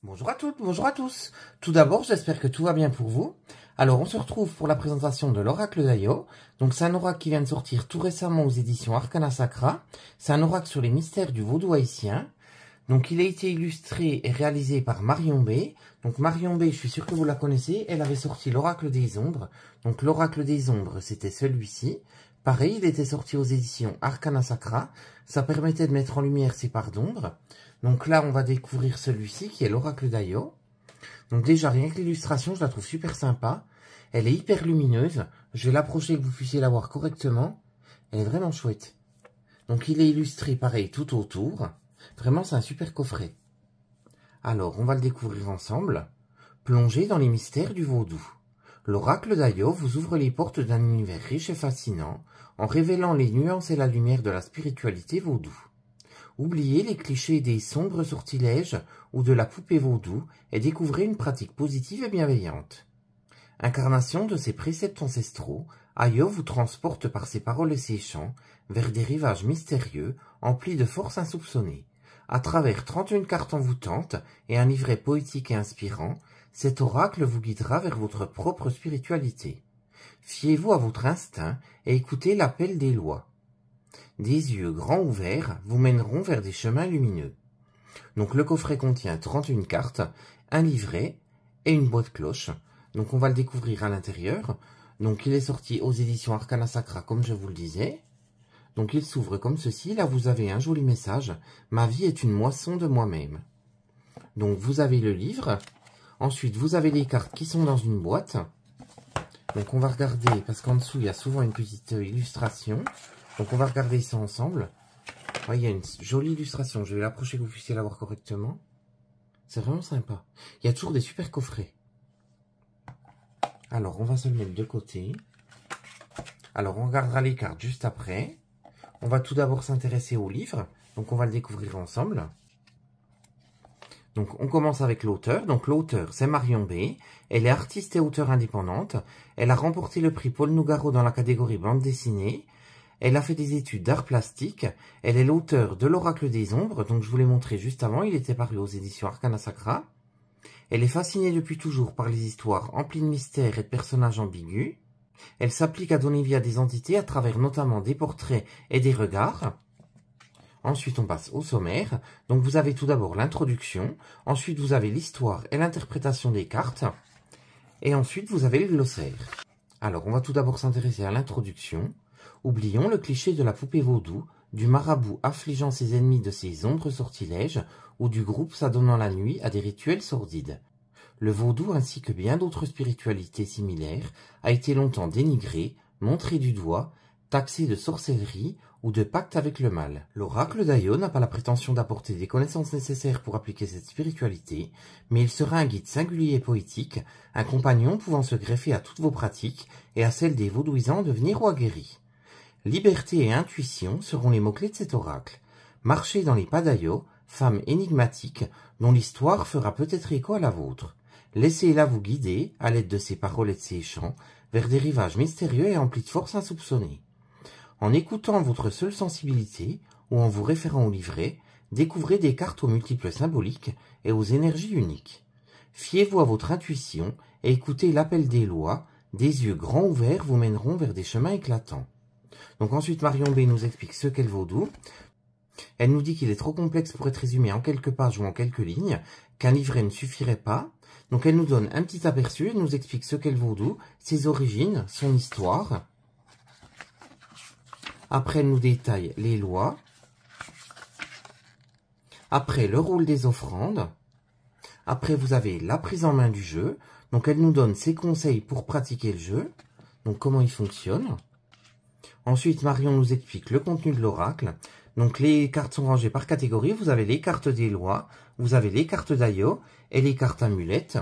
Bonjour à toutes, bonjour à tous. Tout d'abord, j'espère que tout va bien pour vous. Alors, on se retrouve pour la présentation de l'oracle d'Ayo. Donc, c'est un oracle qui vient de sortir tout récemment aux éditions Arcana Sacra. C'est un oracle sur les mystères du vaudou haïtien. Donc, il a été illustré et réalisé par Marion B. Donc, Marion B, je suis sûr que vous la connaissez. Elle avait sorti l'oracle des ombres. Donc, l'oracle des ombres, c'était celui-ci. Pareil, il était sorti aux éditions Arcana Sacra. Ça permettait de mettre en lumière ces parts d'ombre. Donc là, on va découvrir celui-ci qui est l'oracle d'Ayo. Donc déjà, rien que l'illustration, je la trouve super sympa. Elle est hyper lumineuse. Je vais l'approcher que vous puissiez la voir correctement. Elle est vraiment chouette. Donc il est illustré pareil tout autour. Vraiment, c'est un super coffret. Alors, on va le découvrir ensemble. Plongez dans les mystères du vaudou. L'oracle d'Ayo vous ouvre les portes d'un univers riche et fascinant, en révélant les nuances et la lumière de la spiritualité vaudou. Oubliez les clichés des sombres sortilèges ou de la poupée vaudou et découvrez une pratique positive et bienveillante. Incarnation de ses préceptes ancestraux, Ayo vous transporte par ses paroles et ses chants vers des rivages mystérieux emplis de force insoupçonnée. À travers 31 cartes envoûtantes et un livret poétique et inspirant, cet oracle vous guidera vers votre propre spiritualité. Fiez-vous à votre instinct et écoutez l'appel des lois. Des yeux grands ouverts vous mèneront vers des chemins lumineux. Donc le coffret contient 31 cartes, un livret et une boîte cloche. Donc on va le découvrir à l'intérieur. Donc il est sorti aux éditions Arcana Sacra comme je vous le disais. Donc il s'ouvre comme ceci. Là vous avez un joli message. Ma vie est une moisson de moi-même. Donc vous avez le livre. Ensuite vous avez les cartes qui sont dans une boîte. Donc on va regarder parce qu'en dessous il y a souvent une petite illustration. Donc on va regarder ça ensemble. Ouais, il y a une jolie illustration. Je vais l'approcher que vous puissiez la voir correctement. C'est vraiment sympa. Il y a toujours des super coffrets. Alors on va se le mettre de côté. Alors on regardera les cartes juste après. On va tout d'abord s'intéresser au livre. Donc on va le découvrir ensemble. Donc on commence avec l'auteur. Donc l'auteur c'est Marion B. Elle est artiste et auteure indépendante. Elle a remporté le prix Paul Nougaro dans la catégorie bande dessinée. Elle a fait des études d'art plastique. Elle est l'auteur de l'oracle des ombres, donc je vous l'ai montré juste avant, il était paru aux éditions Arcana Sacra. Elle est fascinée depuis toujours par les histoires emplies de mystères et de personnages ambigus. Elle s'applique à donner vie à des entités à travers notamment des portraits et des regards. Ensuite, on passe au sommaire. Donc vous avez tout d'abord l'introduction. Ensuite, vous avez l'histoire et l'interprétation des cartes. Et ensuite, vous avez le glossaire. Alors, on va tout d'abord s'intéresser à l'introduction. Oublions le cliché de la poupée vaudou, du marabout affligeant ses ennemis de ses ombres sortilèges, ou du groupe s'adonnant la nuit à des rituels sordides. Le vaudou ainsi que bien d'autres spiritualités similaires a été longtemps dénigré, montré du doigt, taxé de sorcellerie ou de pacte avec le mal. L'oracle d'Ayo n'a pas la prétention d'apporter des connaissances nécessaires pour appliquer cette spiritualité, mais il sera un guide singulier et poétique, un compagnon pouvant se greffer à toutes vos pratiques et à celles des vaudouisants en devenir ou aguerris. Liberté et intuition seront les mots-clés de cet oracle. Marchez dans les pas d'Ayo, femme énigmatique, dont l'histoire fera peut-être écho à la vôtre. Laissez-la vous guider, à l'aide de ses paroles et de ses chants, vers des rivages mystérieux et emplis de force insoupçonnée. En écoutant votre seule sensibilité, ou en vous référant au livret, découvrez des cartes aux multiples symboliques et aux énergies uniques. Fiez-vous à votre intuition et écoutez l'appel des lois, des yeux grands ouverts vous mèneront vers des chemins éclatants. Donc ensuite, Marion B nous explique ce qu'est le vaudou. Elle nous dit qu'il est trop complexe pour être résumé en quelques pages ou en quelques lignes, qu'un livret ne suffirait pas. Donc elle nous donne un petit aperçu, elle nous explique ce qu'est le vaudou, ses origines, son histoire. Après, elle nous détaille les lois. Après, le rôle des offrandes. Après, vous avez la prise en main du jeu. Donc elle nous donne ses conseils pour pratiquer le jeu. Donc comment il fonctionne. Ensuite, Marion nous explique le contenu de l'oracle. Donc, les cartes sont rangées par catégorie. Vous avez les cartes des lois, vous avez les cartes d'Ayo et les cartes amulettes.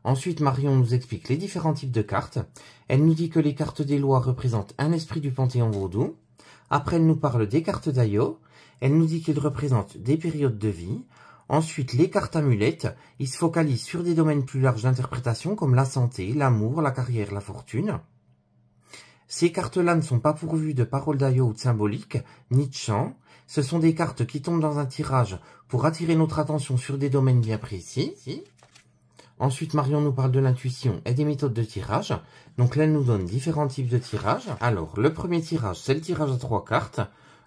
Ensuite, Marion nous explique les différents types de cartes. Elle nous dit que les cartes des lois représentent un esprit du panthéon vaudou. Après, elle nous parle des cartes d'Ayo. Elle nous dit qu'ils représentent des périodes de vie. Ensuite, les cartes amulettes, ils se focalisent sur des domaines plus larges d'interprétation comme la santé, l'amour, la carrière, la fortune. Ces cartes-là ne sont pas pourvues de paroles d'ayo ou de symboliques, ni de chants. Ce sont des cartes qui tombent dans un tirage pour attirer notre attention sur des domaines bien précis. Ensuite, Marion nous parle de l'intuition et des méthodes de tirage. Donc là, elle nous donne différents types de tirages. Alors, le premier tirage, c'est le tirage à 3 cartes.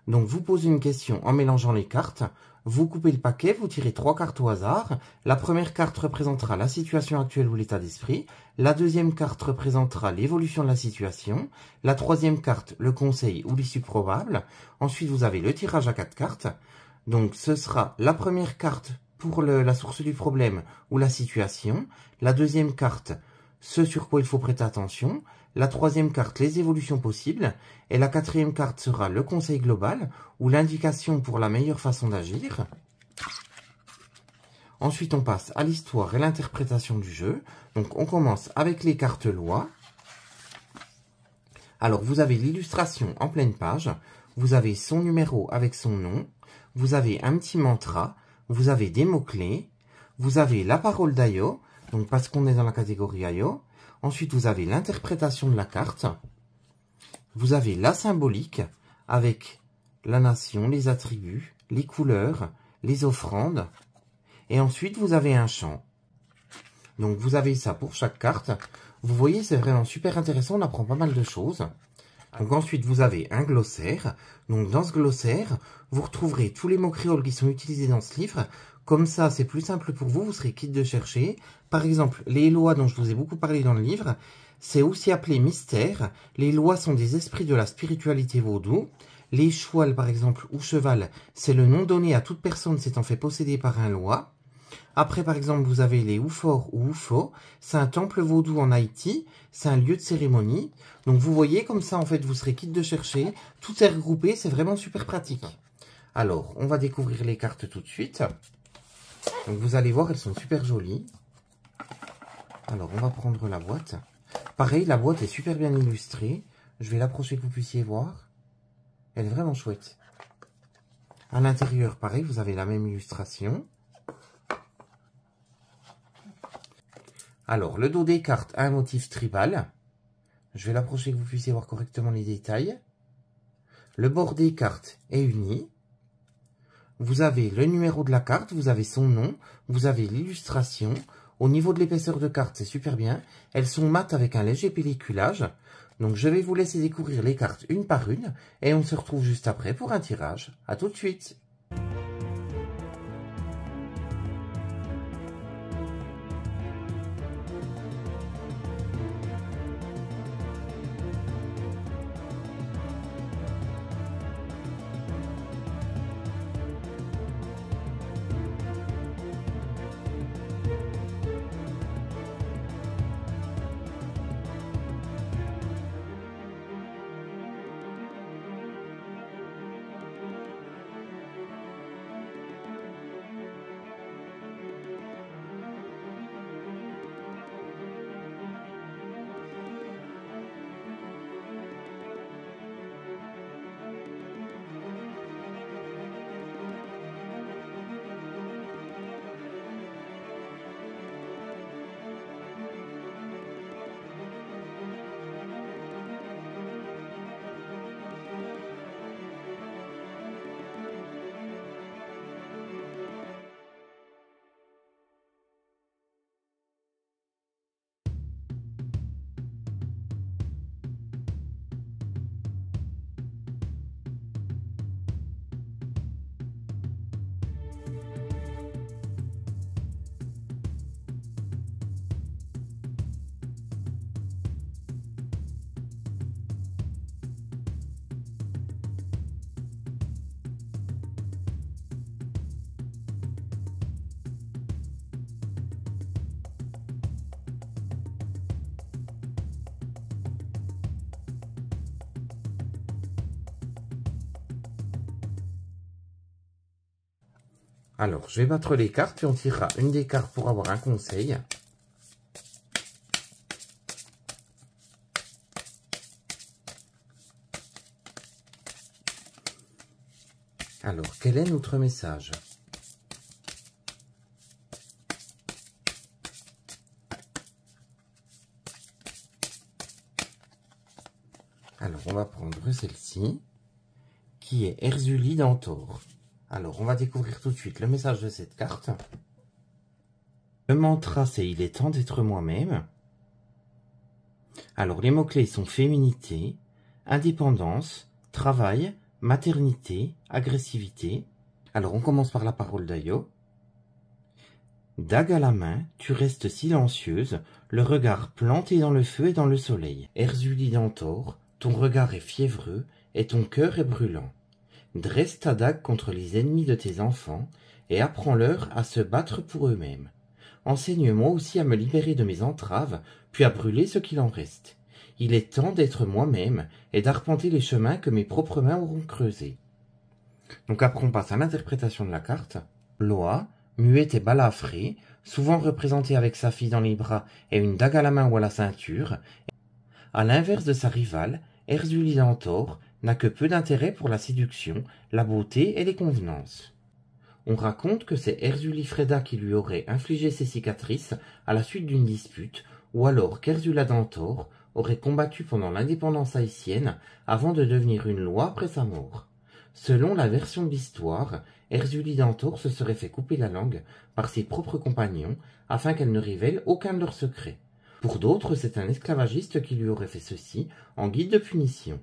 Donc, vous posez une question en mélangeant les cartes. Vous coupez le paquet, vous tirez 3 cartes au hasard. La première carte représentera la situation actuelle ou l'état d'esprit. La deuxième carte représentera l'évolution de la situation. La troisième carte, le conseil ou l'issue probable. Ensuite, vous avez le tirage à 4 cartes. Donc, ce sera la première carte pour la source du problème ou la situation. La deuxième carte, ce sur quoi il faut prêter attention. La troisième carte, les évolutions possibles. Et la quatrième carte sera le conseil global ou l'indication pour la meilleure façon d'agir. Ensuite, on passe à l'histoire et l'interprétation du jeu. Donc, on commence avec les cartes loi. Alors, vous avez l'illustration en pleine page. Vous avez son numéro avec son nom. Vous avez un petit mantra. Vous avez des mots-clés. Vous avez la parole d'ayo. Donc, parce qu'on est dans la catégorie ayo. Ensuite, vous avez l'interprétation de la carte. Vous avez la symbolique avec la nation, les attributs, les couleurs, les offrandes. Et ensuite, vous avez un chant. Donc, vous avez ça pour chaque carte. Vous voyez, c'est vraiment super intéressant. On apprend pas mal de choses. Donc, ensuite, vous avez un glossaire. Donc, dans ce glossaire, vous retrouverez tous les mots créoles qui sont utilisés dans ce livre. Comme ça, c'est plus simple pour vous. Vous serez quitte de chercher. Par exemple, les lois dont je vous ai beaucoup parlé dans le livre, c'est aussi appelé mystère. Les lois sont des esprits de la spiritualité vaudou. Les chouals, par exemple, ou cheval, c'est le nom donné à toute personne s'étant fait posséder par un loi. Après, par exemple, vous avez les Oufor ou Oufo. C'est un temple vaudou en Haïti. C'est un lieu de cérémonie. Donc, vous voyez, comme ça, en fait, vous serez quitte de chercher. Tout est regroupé. C'est vraiment super pratique. Alors, on va découvrir les cartes tout de suite. Donc, vous allez voir, elles sont super jolies. Alors, on va prendre la boîte. Pareil, la boîte est super bien illustrée. Je vais l'approcher que vous puissiez voir. Elle est vraiment chouette. À l'intérieur, pareil, vous avez la même illustration. Alors, le dos des cartes a un motif tribal. Je vais l'approcher que vous puissiez voir correctement les détails. Le bord des cartes est uni. Vous avez le numéro de la carte, vous avez son nom, vous avez l'illustration. Au niveau de l'épaisseur de carte, c'est super bien. Elles sont mates avec un léger pelliculage. Donc, je vais vous laisser découvrir les cartes une par une. Et on se retrouve juste après pour un tirage. À tout de suite. Alors, je vais battre les cartes, puis on tirera une des cartes pour avoir un conseil. Alors, quel est notre message? Alors, on va prendre celle-ci, qui est Erzuli d'Antor. Alors, on va découvrir tout de suite le message de cette carte. Le mantra, c'est « Il est temps d'être moi-même ». Alors, les mots-clés sont féminité, indépendance, travail, maternité, agressivité. Alors, on commence par la parole d'Ayo. Dague à la main, tu restes silencieuse, le regard planté dans le feu et dans le soleil. Erzuli d'Antor, ton regard est fiévreux et ton cœur est brûlant. Dresse ta dague contre les ennemis de tes enfants et apprends-leur à se battre pour eux-mêmes. Enseigne-moi aussi à me libérer de mes entraves, puis à brûler ce qu'il en reste. Il est temps d'être moi-même et d'arpenter les chemins que mes propres mains auront creusés. Donc après on passe à l'interprétation de la carte. Loa, muette et balafrée, souvent représentée avec sa fille dans les bras et une dague à la main ou à la ceinture. À l'inverse de sa rivale, Erzuli d'Antor n'a que peu d'intérêt pour la séduction, la beauté et les convenances. On raconte que c'est Erzuli Freda qui lui aurait infligé ses cicatrices à la suite d'une dispute, ou alors qu'Erzula d'Antor aurait combattu pendant l'indépendance haïtienne avant de devenir une loi après sa mort. Selon la version de l'histoire, Erzuli d'Antor se serait fait couper la langue par ses propres compagnons afin qu'elle ne révèle aucun de leurs secrets. Pour d'autres, c'est un esclavagiste qui lui aurait fait ceci en guise de punition.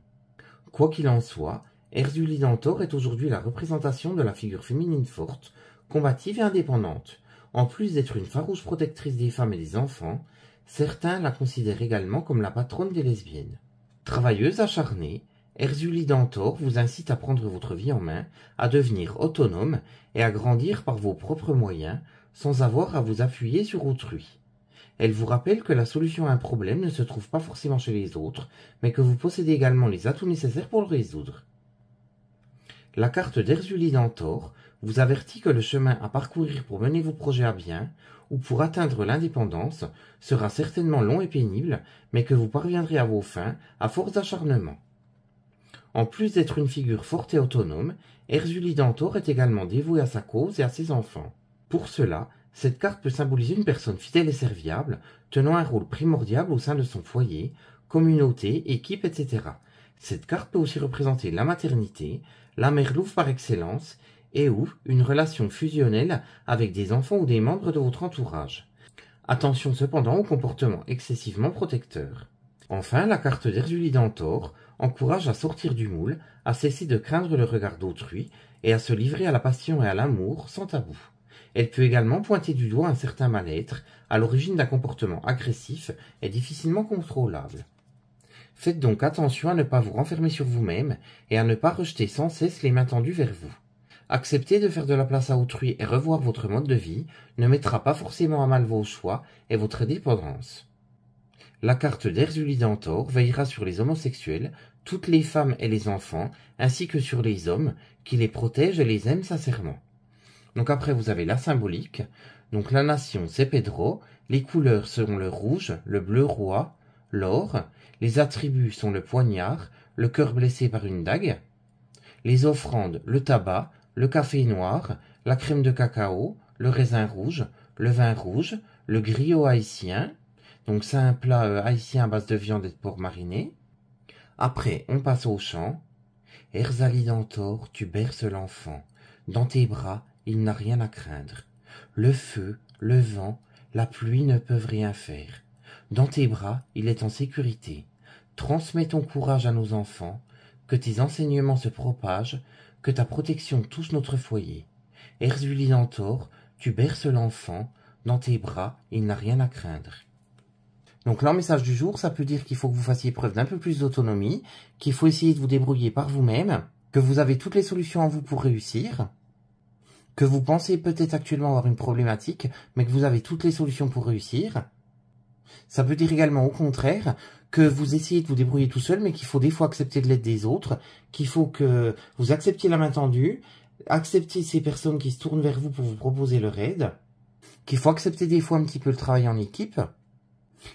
Quoi qu'il en soit, Erzuli d'Antor est aujourd'hui la représentation de la figure féminine forte, combative et indépendante. En plus d'être une farouche protectrice des femmes et des enfants, certains la considèrent également comme la patronne des lesbiennes. Travailleuse acharnée, Erzuli d'Antor vous incite à prendre votre vie en main, à devenir autonome et à grandir par vos propres moyens, sans avoir à vous appuyer sur autrui. Elle vous rappelle que la solution à un problème ne se trouve pas forcément chez les autres, mais que vous possédez également les atouts nécessaires pour le résoudre. La carte d'Erzuli d'Antor vous avertit que le chemin à parcourir pour mener vos projets à bien, ou pour atteindre l'indépendance, sera certainement long et pénible, mais que vous parviendrez à vos fins à force d'acharnement. En plus d'être une figure forte et autonome, Erzuli d'Antor est également dévouée à sa cause et à ses enfants. Pour cela, cette carte peut symboliser une personne fidèle et serviable, tenant un rôle primordial au sein de son foyer, communauté, équipe, etc. Cette carte peut aussi représenter la maternité, la mère louve par excellence, et ou une relation fusionnelle avec des enfants ou des membres de votre entourage. Attention cependant au comportement excessivement protecteur. Enfin, la carte d'Erzuli d'Antor encourage à sortir du moule, à cesser de craindre le regard d'autrui et à se livrer à la passion et à l'amour sans tabou. Elle peut également pointer du doigt un certain mal-être à l'origine d'un comportement agressif et difficilement contrôlable. Faites donc attention à ne pas vous renfermer sur vous-même et à ne pas rejeter sans cesse les mains tendues vers vous. Accepter de faire de la place à autrui et revoir votre mode de vie ne mettra pas forcément à mal vos choix et votre indépendance. La carte d'Erzuli d'Antor veillera sur les homosexuels, toutes les femmes et les enfants, ainsi que sur les hommes, qui les protègent et les aiment sincèrement. Donc après vous avez la symbolique, donc la nation c'est Pedro, les couleurs seront le rouge, le bleu roi, l'or, les attributs sont le poignard, le cœur blessé par une dague, les offrandes, le tabac, le café noir, la crème de cacao, le raisin rouge, le vin rouge, le griot haïtien, donc c'est un plat haïtien à base de viande et de porc mariné. Après, on passe au chant. Erzuli d'Antor, tu berces l'enfant. Dans tes bras, il n'a rien à craindre. Le feu, le vent, la pluie ne peuvent rien faire. Dans tes bras, il est en sécurité. Transmets ton courage à nos enfants, que tes enseignements se propagent, que ta protection touche notre foyer. Erzuli d'Antor, tu berces l'enfant, dans tes bras, il n'a rien à craindre. Donc là, le message du jour, ça peut dire qu'il faut que vous fassiez preuve d'un peu plus d'autonomie, qu'il faut essayer de vous débrouiller par vous-même, que vous avez toutes les solutions en vous pour réussir, que vous pensez peut-être actuellement avoir une problématique, mais que vous avez toutes les solutions pour réussir. Ça peut dire également au contraire que vous essayez de vous débrouiller tout seul, mais qu'il faut des fois accepter de l'aide des autres, qu'il faut que vous acceptiez la main tendue, accepter ces personnes qui se tournent vers vous pour vous proposer leur aide, qu'il faut accepter des fois un petit peu le travail en équipe.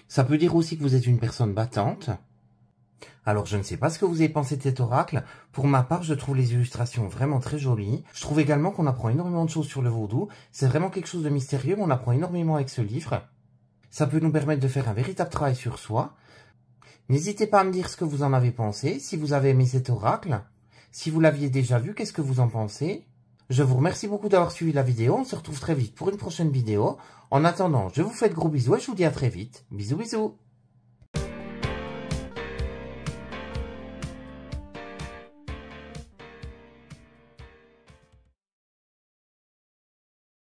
Ça peut dire aussi que vous êtes une personne battante. Alors, je ne sais pas ce que vous avez pensé de cet oracle. Pour ma part, je trouve les illustrations vraiment très jolies. Je trouve également qu'on apprend énormément de choses sur le vaudou. C'est vraiment quelque chose de mystérieux, mais on apprend énormément avec ce livre. Ça peut nous permettre de faire un véritable travail sur soi. N'hésitez pas à me dire ce que vous en avez pensé, si vous avez aimé cet oracle. Si vous l'aviez déjà vu, qu'est-ce que vous en pensez? Je vous remercie beaucoup d'avoir suivi la vidéo. On se retrouve très vite pour une prochaine vidéo. En attendant, je vous fais de gros bisous et je vous dis à très vite. Bisous bisous.